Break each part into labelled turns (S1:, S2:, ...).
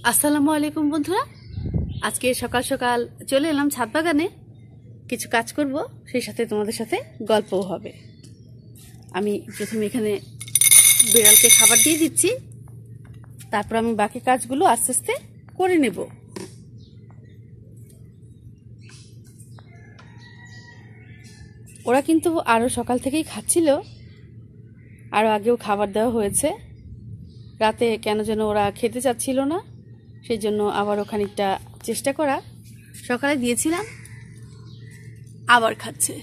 S1: আসসালামু আলাইকুম বন্ধুরা, আজকে সকাল সকাল চলে এলাম ছাদ বাগানে। কিছু কাজ করব, সেই সাথে তোমাদের সাথে গল্পও হবে। আমি প্রথমে এখানে বিড়ালকে খাবার দিয়ে দিচ্ছি, তারপর আমি বাকি কাজগুলো আস্তে আস্তে করে নেব। ওরা কিন্তু আরও সকাল থেকেই খাচ্ছিল, আরও আগেও খাবার দেওয়া হয়েছে। রাতে কেন যেন ওরা খেতে চাচ্ছিল না, সেই জন্য আবারও খানিকটা চেষ্টা করা। সকালে দিয়েছিলাম, আবার খাচ্ছে।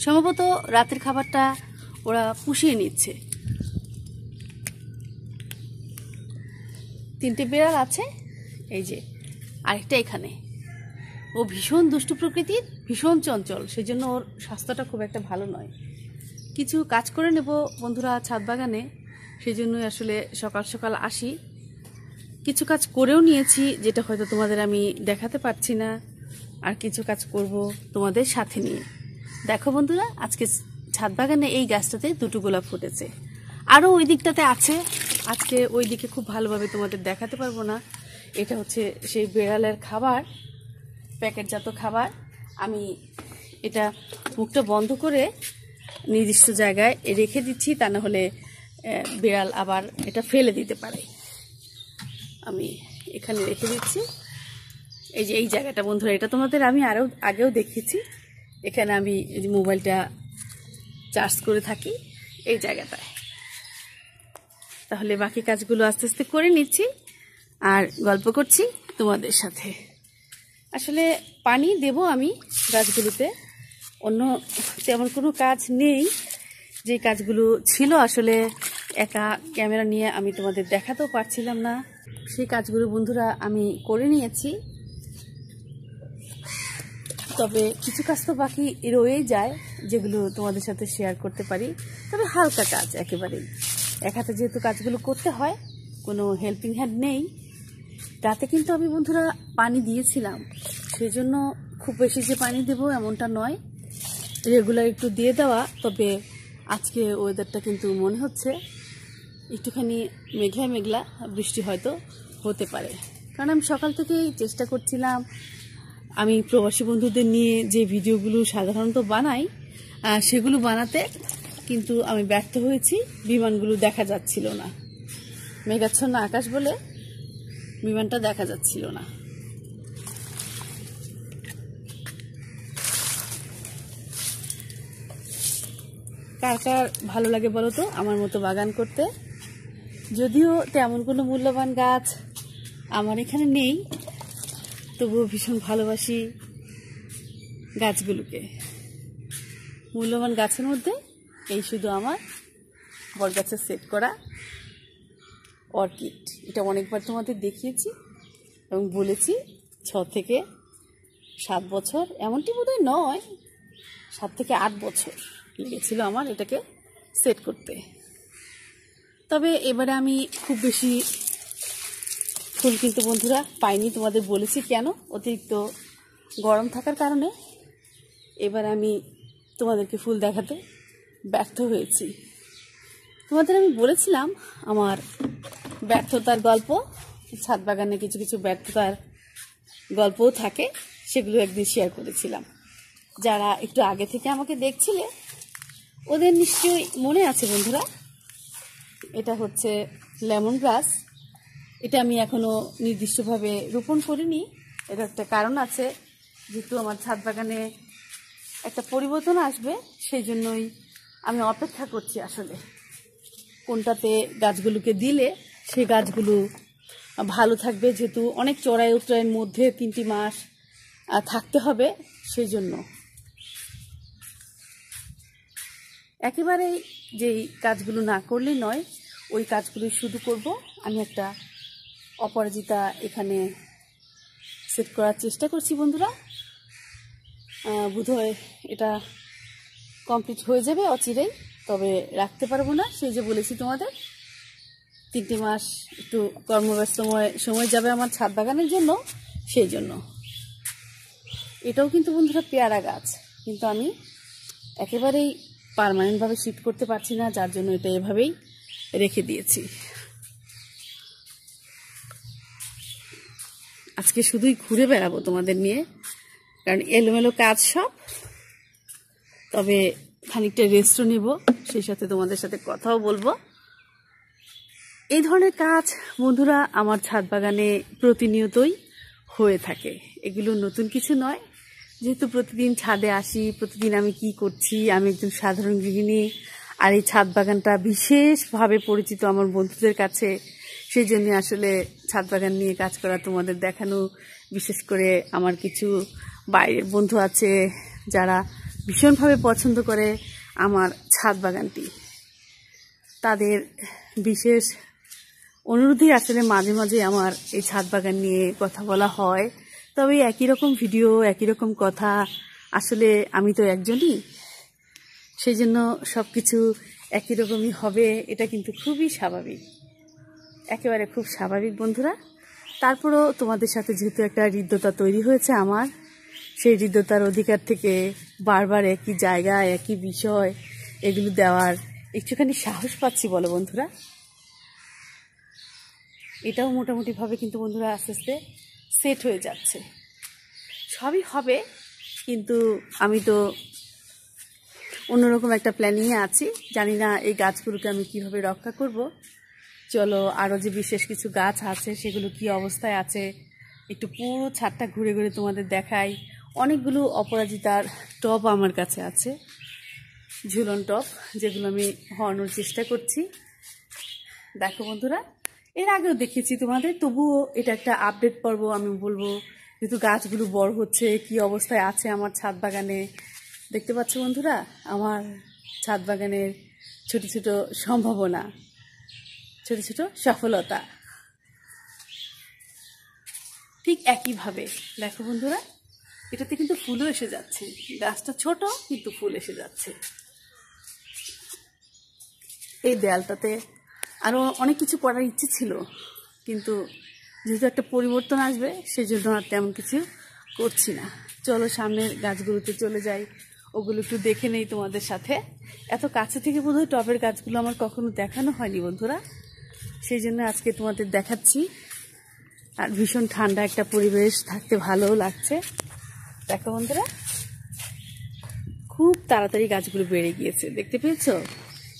S1: সম্ভবত রাতের খাবারটা ওরা পুষিয়ে নিচ্ছে। 3টে বিড়াল আছে, এই যে আরেকটা এখানে। ও ভীষণ দুষ্টু প্রকৃতির, ভীষণ চঞ্চল, সেই জন্য ওর স্বাস্থ্যটা খুব একটা ভালো নয়। কিছু কাজ করে নেব বন্ধুরা ছাদ বাগানে, সেই জন্যই আসলে সকাল সকাল আসি। কিছু কাজ করেও নিয়েছি, যেটা হয়তো তোমাদের আমি দেখাতে পারছি না, আর কিছু কাজ করব তোমাদের সাথে নিয়ে। দেখো বন্ধুরা, আজকে ছাদ বাগানে এই গাছটাতে 2টো গোলাপ ফুটেছে, আরও ওই দিকটাতে আছে। আজকে ওই দিকে খুব ভালোভাবে তোমাদের দেখাতে পারবো না। এটা হচ্ছে সেই বিড়ালের খাবার, প্যাকেটজাত খাবার। আমি এটা মুখটা বন্ধ করে নির্দিষ্ট জায়গায় রেখে দিচ্ছি, তা না হলে বিড়াল আবার এটা ফেলে দিতে পারে। আমি এখানে রেখে দিচ্ছি, এই যে এই জায়গাটা বন্ধুরা, এটা তোমাদের আমি আরও আগেও দেখিয়েছি। এখানে আমি মোবাইলটা চার্জ করে থাকি এই জায়গাটায়। তাহলে বাকি কাজগুলো আস্তে আস্তে করে নিচ্ছি আর গল্প করছি তোমাদের সাথে। আসলে পানি দেব আমি গাছগুলোতে, অন্য তেমন কোনো কাজ নেই। যে কাজগুলো ছিল আসলে একা ক্যামেরা নিয়ে আমি তোমাদের দেখাতেও পারছিলাম না, সেই কাজগুলো বন্ধুরা আমি করে নিয়েছি। তবে কিছু কাজ তো বাকি রয়েই যায়, যেগুলো তোমাদের সাথে শেয়ার করতে পারি। তবে হালকা কাজ একেবারেই, এক হাতে যেহেতু কাজগুলো করতে হয়, কোনো হেল্পিং হ্যান্ড নেই। রাতে কিন্তু আমি বন্ধুরা পানি দিয়েছিলাম, সেই জন্য খুব বেশি যে পানি দেব এমনটা নয়, রেগুলার একটু দিয়ে দেওয়া। তবে আজকে ওয়েদারটা কিন্তু মনে হচ্ছে একটুখানি মেঘলা মেঘলা, বৃষ্টি হয়তো হতে পারে। কারণ আমি সকাল থেকেই চেষ্টা করছিলাম, আমি প্রবাসী বন্ধুদের নিয়ে যে ভিডিওগুলো সাধারণত বানাই সেগুলো বানাতে, কিন্তু আমি ব্যর্থ হয়েছি। বিমানগুলো দেখা যাচ্ছিল না, মেঘাচ্ছন্ন আকাশ বলে বিমানটা দেখা যাচ্ছিল না। কার কার ভালো লাগে বলো তো আমার মতো বাগান করতে? যদিও তেমন কোনো মূল্যবান গাছ আমার এখানে নেই, তবুও ভীষণ ভালোবাসি গাছগুলোকে। মূল্যবান গাছের মধ্যে এই শুধু আমার বটগাছের সেট করা অর্কিড। এটা অনেকবার তোমাদের দেখিয়েছি এবং বলেছি 6 থেকে 7 বছর, এমনটি বোধহয় নয়, 7 থেকে 8 বছর লেগেছিল আমার এটাকে সেট করতে। তবে এবারে আমি খুব বেশি ফুল কিন্তু বন্ধুরা পাইনি, তোমাদের বলেছি কেন, অতিরিক্ত গরম থাকার কারণে এবার আমি তোমাদেরকে ফুল দেখাতে ব্যর্থ হয়েছি। তোমাদের আমি বলেছিলাম আমার ব্যর্থতার গল্প, ছাদ বাগানে কিছু কিছু ব্যর্থতার গল্পও থাকে, সেগুলো একদিন শেয়ার করেছিলাম। যারা একটু আগে থেকে আমাকে দেখছিলে ওদের নিশ্চয়ই মনে আছে বন্ধুরা। এটা হচ্ছে লেমন গ্রাস। এটা আমি এখনো নির্দিষ্টভাবে রোপণ করিনি, এটা একটা কারণ আছে। যেহেতু আমার ছাদ বাগানে একটা পরিবর্তন আসবে, সেই জন্যই আমি অপেক্ষা করছি আসলে কোনটাতে গাছগুলোকে দিলে সেই গাছগুলো ভালো থাকবে। যেহেতু অনেক চড়াই উতরাইয়ের মধ্যে 3টি মাস থাকতে হবে, সেই জন্য একেবারেই যেই কাজগুলো না করলে নয়, ওই কাজগুলো শুধু করব। আমি একটা অপরাজিতা এখানে সেট করার চেষ্টা করছি বন্ধুরা। বোধহয় এটা কমপ্লিট হয়ে যাবে অচিরেই, তবে রাখতে পারবো না। সেই যে বলেছি তোমাদের 3টে মাস একটু কর্মব্যস্তময় সময় যাবে আমার ছাদ বাগানের জন্য, সেই জন্য। এটাও কিন্তু বন্ধুরা পেয়ারা গাছ, কিন্তু আমি একেবারেই পার্মানেন্টভাবে শিফট করতে পারছি না, যার জন্য এটা এভাবেই রেখে দিয়েছি। আজকে শুধুই ঘুরে বেড়াবো তোমাদের নিয়ে, কারণ এলোমেলো কাজ সব। তবে খানিকটা রেস্টও নেব, সেই সাথে তোমাদের সাথে কথাও বলবো। এই ধরনের কাজ বন্ধুরা আমার ছাদ বাগানে প্রতিনিয়তই হয়ে থাকে। এগুলো নতুন কিছু নয়, যেহেতু প্রতিদিন ছাদে আসি, প্রতিদিন আমি কি করছি, আমি একজন সাধারণ গৃহিণী। আর এই ছাদ বাগানটা বিশেষভাবে পরিচিত আমার বন্ধুদের কাছে, সেই জন্য আসলে ছাদ বাগান নিয়ে কাজ করা, তোমাদের দেখানো। বিশেষ করে আমার কিছু বাইরের বন্ধু আছে যারা ভীষণভাবে পছন্দ করে আমার ছাদ বাগানটি। তাদের বিশেষ অনুরোধই আসলে মাঝে মাঝে আমার এই ছাদ বাগান নিয়ে কথা বলা হয়। তবে একই রকম ভিডিও, একই রকম কথা, আসলে আমি তো একজনই, সেই জন্য সব কিছু একই রকমই হবে, এটা কিন্তু খুবই স্বাভাবিক, একেবারে খুব স্বাভাবিক বন্ধুরা। তারপরও তোমাদের সাথে যেহেতু একটা হৃদ্যতা তৈরি হয়েছে আমার, সেই হৃদ্যতার অধিকার থেকে বারবার একই জায়গা, একই বিষয়, এগুলো দেওয়ার একটুখানি সাহস পাচ্ছি, বলো বন্ধুরা। এটাও মোটামুটিভাবে কিন্তু বন্ধুরা আস্তে আস্তে সেট হয়ে যাচ্ছে, সবই হবে। কিন্তু আমি তো অন্যরকম একটা প্ল্যানিংয়ে আছি, জানি না এই গাছগুলোকে আমি কিভাবে রক্ষা করব। চলো আরও যে বিশেষ কিছু গাছ আছে সেগুলো কি অবস্থায় আছে একটু পুরো ছাদটা ঘুরে ঘুরে তোমাদের দেখাই। অনেকগুলো অপরাজিতার টব আমার কাছে আছে, ঝুলন টব, যেগুলো আমি হওয়ানোর চেষ্টা করছি। দেখো বন্ধুরা, এর আগেও দেখেছি তোমাদের, তবুও এটা একটা আপডেট পর্ব আমি বলবো, যেহেতু গাছগুলো বড় হচ্ছে, কি অবস্থায় আছে আমার ছাদ বাগানে। দেখতে পাচ্ছ বন্ধুরা আমার ছাদ বাগানের ছোট ছোট সম্ভাবনা, ছোট ছোট সফলতা। ঠিক একইভাবে দেখো বন্ধুরা, এটাতে কিন্তু ফুলও এসে যাচ্ছে। গাছটা ছোট কিন্তু ফুল এসে যাচ্ছে। এই দেয়ালটাতে আরও অনেক কিছু করার ইচ্ছে ছিল, কিন্তু যেহেতু একটা পরিবর্তন আসবে সেই জন্য আর তেমন কিছু করছি না। চলো সামনের গাছগুলোতে চলে যাই, ওগুলো একটু দেখে নেই তোমাদের সাথে। এত কাছে থেকে বোধহয় টবের গাছগুলো আমার কখনো দেখানো হয়নি বন্ধুরা, সেই জন্য আজকে তোমাদের দেখাচ্ছি। আর ভীষণ ঠান্ডা একটা পরিবেশ, থাকতে ভালোও লাগছে। দেখো বন্ধুরা, খুব তাড়াতাড়ি গাছগুলো বেড়ে গিয়েছে, দেখতে পেয়েছো?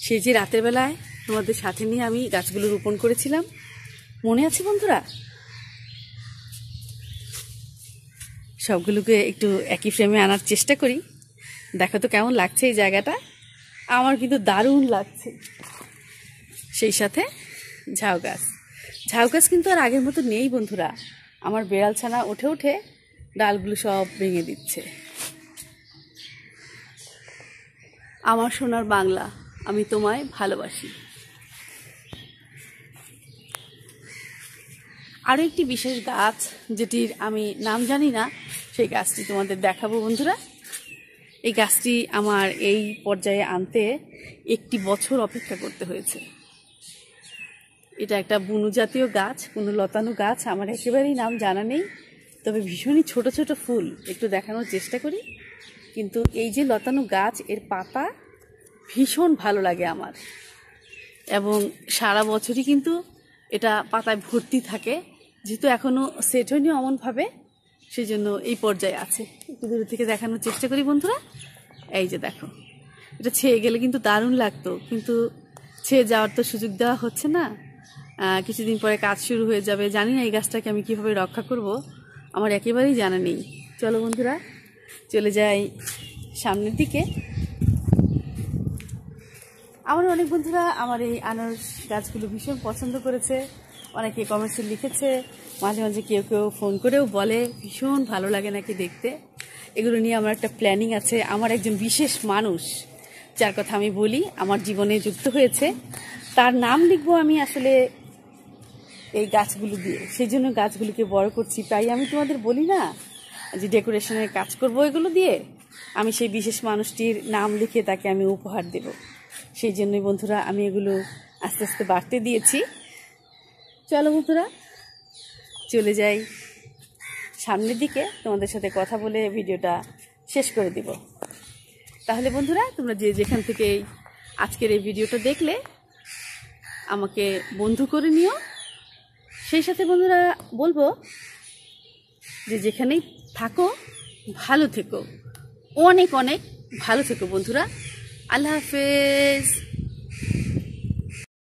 S1: সেই যে রাতের বেলায় তোমাদের সাথে নিয়ে আমি গাছগুলো রোপণ করেছিলাম, মনে আছে বন্ধুরা? সবগুলোকে একটু একই ফ্রেমে আনার চেষ্টা করি। দেখো তো কেমন লাগছে এই জায়গাটা, আমার কিন্তু দারুণ লাগছে। সেই সাথে ঝাউ গাছ, ঝাউ গাছ কিন্তু আর আগের মতো নেই বন্ধুরা। আমার বেড়াল ছানা উঠে উঠে ডালগুলো সব ভেঙে দিচ্ছে। আমার সোনার বাংলা, আমি তোমায় ভালোবাসি। আরও একটি বিশেষ গাছ, যেটির আমি নাম জানি না, সেই গাছটি তোমাদের দেখাবো বন্ধুরা। এই গাছটি আমার এই পর্যায়ে আনতে 1 বছর অপেক্ষা করতে হয়েছে। এটা একটা বুনো জাতীয় গাছ, বুনো লতানো গাছ, আমার একেবারেই নাম জানা নেই, তবে ভীষণই ছোট ছোট ফুল, একটু দেখানোর চেষ্টা করি। কিন্তু এই যে লতানো গাছ, এর পাতা ভীষণ ভালো লাগে আমার, এবং সারা বছরই কিন্তু এটা পাতায় ভর্তি থাকে। যেহেতু এখনও সেট হয়নি অমনভাবে, সেই জন্য এই পর্যায়ে আছে। একটু দূর থেকে দেখানোর চেষ্টা করি বন্ধুরা। এই যে দেখো, এটা ছেয়ে গেলে কিন্তু দারুণ লাগতো, কিন্তু ছেয়ে যাওয়ার তো সুযোগ দেওয়া হচ্ছে না। কিছুদিন পরে কাজ শুরু হয়ে যাবে, জানি না এই গাছটাকে আমি কীভাবে রক্ষা করব, আমার একেবারেই জানা নেই। চলো বন্ধুরা চলে যাই সামনের দিকে। আমার অনেক বন্ধুরা আমার এই আনারস গাছগুলো ভীষণ পছন্দ করেছে, অনেকে কমেন্টসে লিখেছে, মাঝে মাঝে কেউ কেউ ফোন করেও বলে ভীষণ ভালো লাগে নাকি দেখতে। এগুলো নিয়ে আমার একটা প্ল্যানিং আছে। আমার একজন বিশেষ মানুষ, যার কথা আমি বলি, আমার জীবনে যুক্ত হয়েছে, তার নাম লিখবো আমি আসলে এই গাছগুলো দিয়ে। সেই জন্য গাছগুলোকে বড় করছি। তাই আমি তোমাদের বলি না যে ডেকোরেশনের কাজ করব এগুলো দিয়ে, আমি সেই বিশেষ মানুষটির নাম লিখে তাকে আমি উপহার দেব। সেই জন্যই বন্ধুরা আমি এগুলো আস্তে আস্তে বাড়তে দিয়েছি। চলো বন্ধুরা চলে যাই সামনের দিকে, তোমাদের সাথে কথা বলে ভিডিওটা শেষ করে দিব। তাহলে বন্ধুরা তোমরা যে যেখান থেকে আজকের এই ভিডিওটা দেখলে আমাকে বন্ধু করে নিও। সেই সাথে বন্ধুরা বলবো যে যেখানেই থাকো ভালো থেকো, অনেক অনেক ভালো থেকো বন্ধুরা। আল্লাহ হাফেজ।